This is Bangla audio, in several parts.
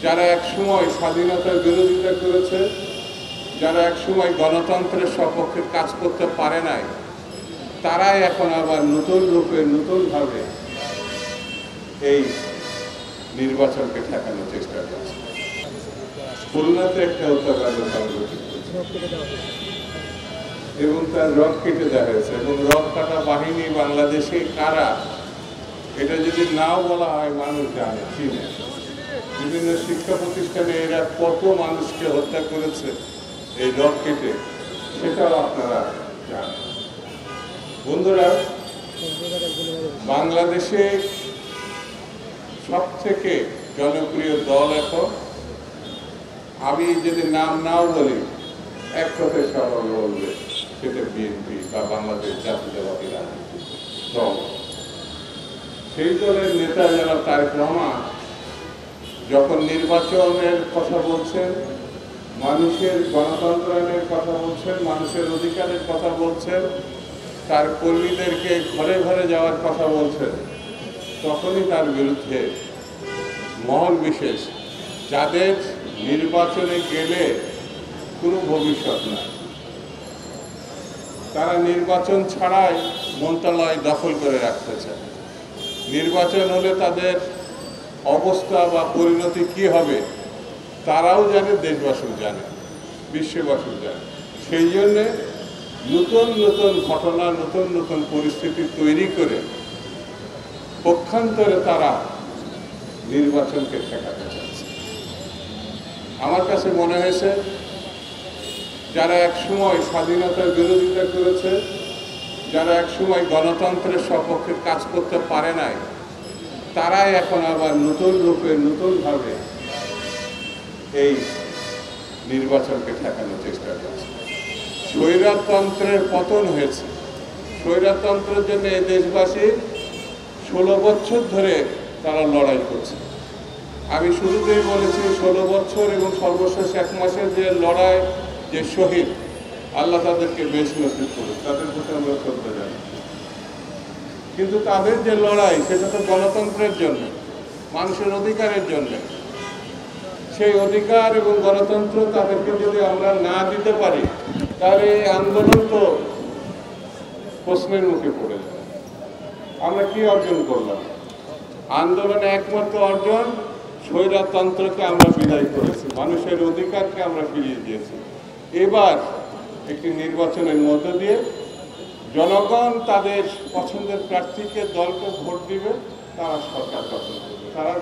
যারা একসময় স্বাধীনতার বিরোধিতা করেছে, যারা একসময় গণতন্ত্রের সপক্ষে কাজ করতে পারে নাই, তারাই এখন আবার নতুন রূপে নতুনভাবে এই নির্বাচনকে ঠেকানোর চেষ্টা করছে। খুলনাতে একটা হত্যাকাণ্ড সংঘটিত এবং তার রক কেটে দেওয়া হয়েছে, এবং রক কাটা বাহিনী বাংলাদেশে কারা এটা যদি নাও বলা হয় মানুষ জানে, চিনে। বিভিন্ন শিক্ষা প্রতিষ্ঠানে এরা কত মানুষকে হত্যা করেছে এই রক কেটে, সেটাও আপনারা জানেন। বন্ধুরা, বাংলাদেশে সবথেকে জনপ্রিয় দল এখন, আমি যদি নাম নাও বলি এক কথায় সবাই বলবে সেটা বিএনপি বা বাংলাদেশ জাতীয়তাবাদী রাজনীতি দল। সেই দলের নেতা যারা তারেক রহমান যখন নির্বাচনের কথা বলছেন, মানুষের গণতন্ত্রের কথা বলছেন, মানুষের অধিকারের কথা বলছেন, তার কর্মীদেরকে ঘরে ঘরে যাওয়ার কথা বলছেন, তখনই তার বিরুদ্ধে মহল বিশেষ, যাদের নির্বাচনে গেলে কোনো ভবিষ্যৎ নাই, তারা নির্বাচন ছাড়াই মন্ত্রণালয় দখল করে রাখতে চায়। নির্বাচন হলে তাদের অবস্থা বা পরিণতি কি হবে তারাও জানে, দেশবাসীও জানে, বিশ্ববাসীও জানে। সেই জন্যে নতুন নতুন ঘটনা, নতুন নতুন পরিস্থিতি তৈরি করে পক্ষান্তরে তারা নির্বাচনকে ঠেকাতে চাচ্ছে। আমার কাছে মনে হয়েছে যারা একসময় স্বাধীনতার বিরোধিতা করেছে, যারা একসময় গণতন্ত্রের সপক্ষে কাজ করতে পারে নাই, তারাই এখন আবার নতুন রূপে নতুনভাবে এই নির্বাচনকে ঠেকানোর চেষ্টা করছে। স্বৈরতন্ত্রের পতন হয়েছে, স্বৈরতন্ত্রের জন্য এই দেশবাসী 16 বছর ধরে তারা লড়াই করছে। আমি শুরুতেই বলেছি 16 বছর এবং সর্বশেষ 1 মাসের যে লড়াই, যে শহীদ, আল্লাহ তাদেরকে বেশ নসিব করুন, তাদের প্রতি আমরা শ্রদ্ধা জানাই। কিন্তু তাদের যে লড়াই সেটা তো গণতন্ত্রের জন্য, মানুষের অধিকারের জন্য। সেই অধিকার এবং গণতন্ত্র তাদেরকে যদি আমরা না দিতে পারি, তাহলে এই আন্দোলন তো প্রশ্নের মুখে পড়ে যাবে। আমরা কি অর্জন করলাম? আন্দোলনে একমাত্র অর্জন স্বৈরতন্ত্রকে আমরা বিদায় করেছি, মানুষের অধিকারকে আমরা ফিরিয়ে দিয়েছি। এবার একটি নির্বাচনের মধ্য দিয়ে জনগণ তাদের পছন্দের প্রার্থীকে, দলকে ভোট দিবে, তারা সরকার গঠন করবে, তারা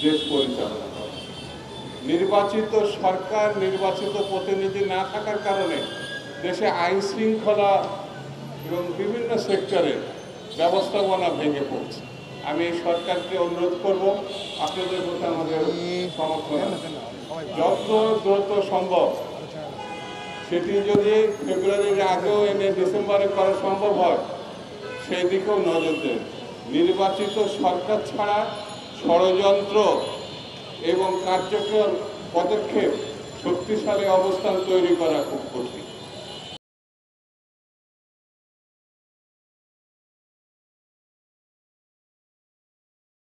দেশ পরিচালনা করবে। নির্বাচিত সরকার, নির্বাচিত প্রতিনিধি না থাকার কারণে দেশে আইন শৃঙ্খলা এবং বিভিন্ন সেক্টরে ব্যবস্থাপনা ভেঙে পড়ছে। আমি এই সরকারকে অনুরোধ করব, আপনাদের প্রতি আমাদের সমর্থন যত দ্রুত সম্ভব সেটি যদি ফেব্রুয়ারির আগেও এনে ডিসেম্বরে করা সম্ভব হয়, সেই দিকেও নজর দেন। নির্বাচিত সরকার ছাড়া ষড়যন্ত্র এবং কার্যকর পদক্ষেপ, শক্তিশালী অবস্থান তৈরি করা খুব কঠিন।